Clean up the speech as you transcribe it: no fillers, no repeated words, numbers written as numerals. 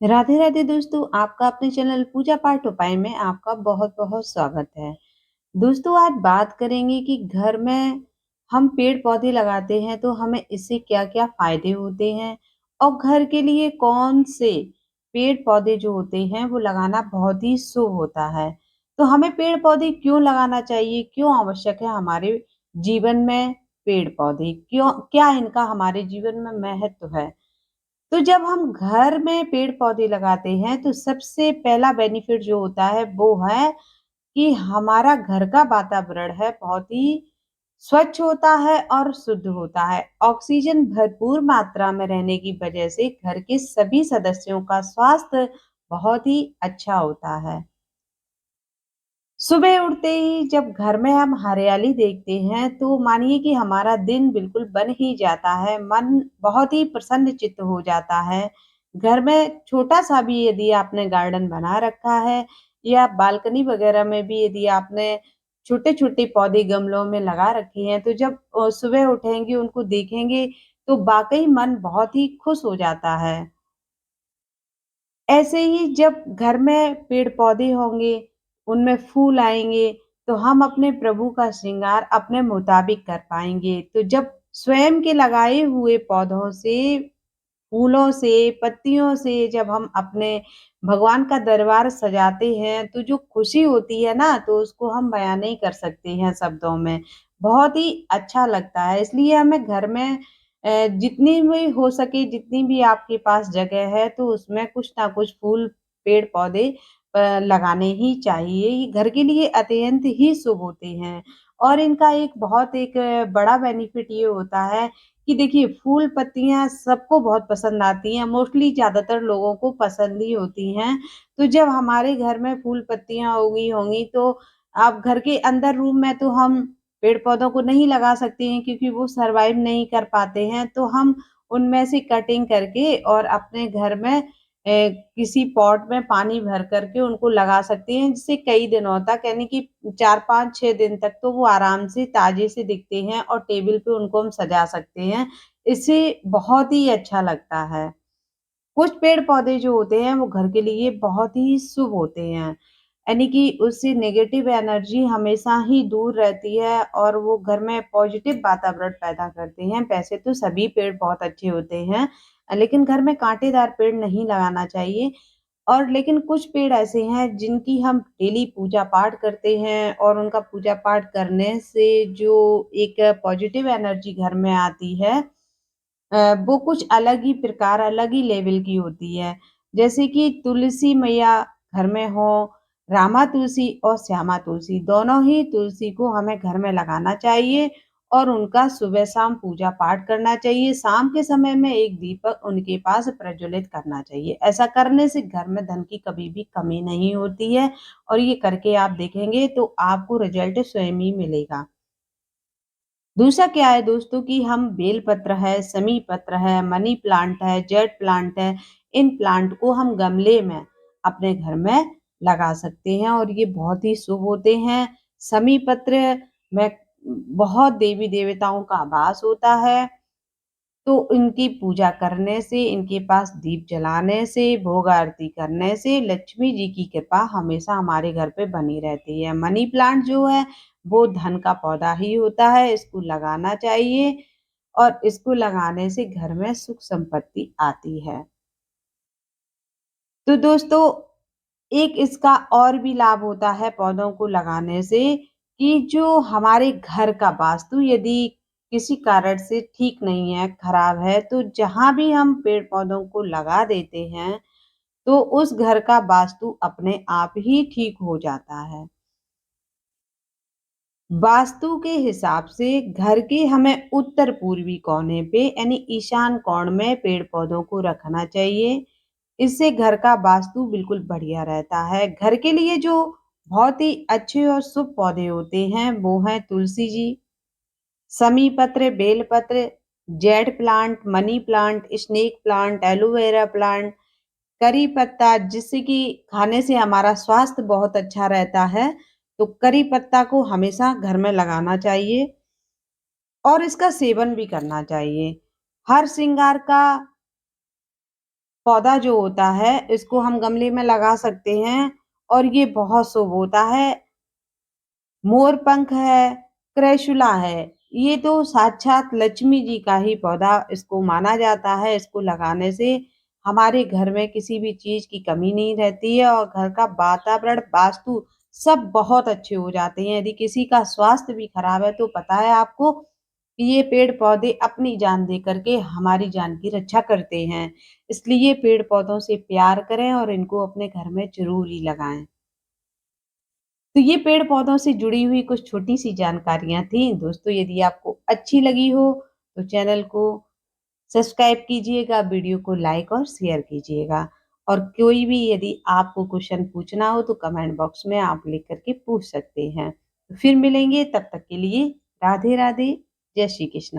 राधे राधे दोस्तों, आपका अपने चैनल पूजा पाठ उपाय में आपका बहुत बहुत स्वागत है। दोस्तों, आज बात करेंगे कि घर में हम पेड़ पौधे लगाते हैं तो हमें इससे क्या क्या फायदे होते हैं और घर के लिए कौन से पेड़ पौधे जो होते हैं वो लगाना बहुत ही शुभ होता है। तो हमें पेड़ पौधे क्यों लगाना चाहिए, क्यों आवश्यक है हमारे जीवन में पेड़ पौधे, क्यों, क्या इनका हमारे जीवन में महत्व है। तो जब हम घर में पेड़-पौधे लगाते हैं, तो सबसे पहला बेनिफिट जो होता है, वो है कि हमारा घर का वातावरण है, बहुत ही स्वच्छ होता है और शुद्ध होता है। ऑक्सीजन भरपूर मात्रा में रहने की वजह से घर के सभी सदस्यों का स्वास्थ्य बहुत ही अच्छा होता है। सुबह उठते ही जब घर में हम हरियाली देखते हैं तो मानिए कि हमारा दिन बिल्कुल बन ही जाता है, मन बहुत ही प्रसन्नचित्त हो जाता है। घर में छोटा-सा भी यदि आपने गार्डन बना रखा है या बालकनी वगैरह में भी यदि आपने छोटे-छोटे पौधे गमलों में लगा रखे हैं, तो जब सुबह उठेंगे, उनको देखेंगे, तो वाक़ई मन बहुत ही खुश हो जाता है। ऐसे ही जब घर में पेड़-पौधे होंगे, उनमें फूल आएँगे, तो हम अपने प्रभु का श्रृंगार अपने मुताबिक कर पाएँगे। तो जब स्वयं के लगाए हुए पौधों से, फूलों से, पत्तियों से जब हम अपने भगवान का दरबार सजाते हैं, तो जो खुशी होती है ना, तो उसको हम बयाँ नहीं कर सकते हैं शब्दों में। बहुत ही अच्छा लगता है, इसलिए हमें घर में जितनी भी हो सके, जितनी भी आपके पास जगह है, तो उसमें कुछ ना कुछ फूल, पेड़-पौधे लगाने ही चाहिए। ये घर के लिए अत्यंत ही शुभ होते हैं और इनका एक बड़ा बेनिफिट ये होता है कि देखिए फूल पत्तियाँ सबको बहुत पसंद आती हैं, मोस्टली ज़्यादातर लोगों को पसंद ही होती हैं। तो जब हमारे घर में फूल पत्तियाँ उगी होंगी तो अब घर के अंदर रूम में तो हम पेड़-पौधों को नहीं लगा सकते हैं क्योंकि वो सर्वाइव नहीं कर पाते हैं, तो हम उनमें से कटिंग करके और अपने घर में किसी पॉट में पानी भर कर के उनको लगा सकते हैं, जिससे कई दिनों तक यानी कि 4, 5, 6 दिन तक तो वो आराम से ताज़े से दिखते हैं और टेबल पे उनको हम सजा सकते हैं। इससे बहुत ही अच्छा लगता है। कुछ पेड़-पौधे जो होते हैं वो घर के लिए बहुत ही शुभ होते हैं। यानी कि उससे नेगेटिव एनर्जी हमेशा ही दूर रहती है और वो घर में पॉजिटिव वातावरण पैदा करते हैं। वैसे तो सभी पेड़ बहुत अच्छे होते हैं लेकिन घर में कांटेदार पेड़ नहीं लगाना चाहिए और लेकिन कुछ पेड़ ऐसे हैं जिनकी हम डेली पूजा-पाठ करते हैं और उनका पूजा-पाठ करने से जो एक पॉजिटिव एनर्जी घर में आती है वो कुछ अलग ही प्रकार, अलग ही लेवल की होती है। जैसे कि तुलसी मैया घर में हो, रामा तुलसी और श्यामा तुलसी, दोनों ही तुलसी को हमें घर में लगाना चाहिए और उनका सुबह-शाम पूजा-पाठ करना चाहिए। शाम के समय में एक दीपक उनके पास प्रज्वलित करना चाहिए। ऐसा करने से घर में धन की कभी भी कमी नहीं होती है और ये करके आप देखेंगे तो आपको रिज़ल्ट स्वयं ही मिलेगा। दूसरा क्या है दोस्तों कि हम बेलपत्र है, समी पत्र है, मनी प्लांट है, जेड प्लांट है, इन प्लांट को हम गमले में अपने घर में लगा सकते हैं और ये बहुत ही शुभ होते हैं। समी पत्र में बहुत देवी-देवताओं का वास होता है। तो इनकी पूजा करने से, इनके पास दीप जलाने से, भोग आरती करने से लक्ष्मी जी की कृपा हमेशा हमारे घर पे बनी रहती है। मनी प्लांट जो है, वो धन का पौधा ही होता है, इसको लगाना चाहिए और इसको लगाने से घर में सुख संपत्ति आती है। तो दोस्तों, एक इसका और भी लाभ होता है पौधों को लगाने से कि जो हमारे घर का वास्तु यदि किसी कारण से ठीक नहीं है, खराब है, तो जहाँ भी हम पेड़-पौधों को लगा देते हैं, तो उस घर का वास्तु अपने आप ही ठीक हो जाता है। वास्तु के हिसाब से घर के हमें उत्तर पूर्वी कोने पे यानी ईशान कोण में पेड़-पौधों को रखना चाहिए। इससे घर का वास्तु बिल्कुल बढ़िया रहता है। घर के लिए जो बहुत ही अच्छे और शुभ पौधे होते हैं, वो हैं तुलसी जी, समी पत्र, बेल पत्र, jade plant, money plant, snake plant, aloe vera plant, करी पत्ता जिससे कि खाने से हमारा स्वास्थ्य बहुत अच्छा रहता है। तो करी पत्ता को हमेशा घर में लगाना चाहिए और इसका सेवन भी करना चाहिए। हर श्रृंगार का पौधा जो होता है इसको हम गमले में लगा सकते हैं और ये बहुत शुभ होता है। मोर पंख है, क्रैसुला है, ये तो साक्षात लक्ष्मी जी का ही पौधा इसको माना जाता है। इसको लगाने से हमारे घर में किसी भी चीज़ की कमी नहीं रहती है और घर का वातावरण, वास्तु सब बहुत अच्छे हो जाते हैं। यदि किसी का स्वास्थ्य भी खराब है तो पता है आपको कि ये पेड़-पौधे अपनी जान दे कर के हमारी जान की रक्षा करते हैं। इसलिए पेड़-पौधों से प्यार करें और इनको अपने घर में ज़रूर ही लगाएँ। तो ये पेड़-पौधों से जुड़ी हुई कुछ छोटी-सी जानकारियाँ थीं। दोस्तों यदि आपको अच्छी लगी हो तो चैनल को सब्सक्राइब कीजिएगा, वीडियो को लाइक और शेयर कीजिएगा। और कोई भी यदि आपको क्वेश्चन पूछना हो तो कमेंट बॉक्स में आप लिख कर के पूछ सकते हैं। तो फिर मिलेंगे, तब तक के लिए राधे-राधे, जय श्री कृष्ण।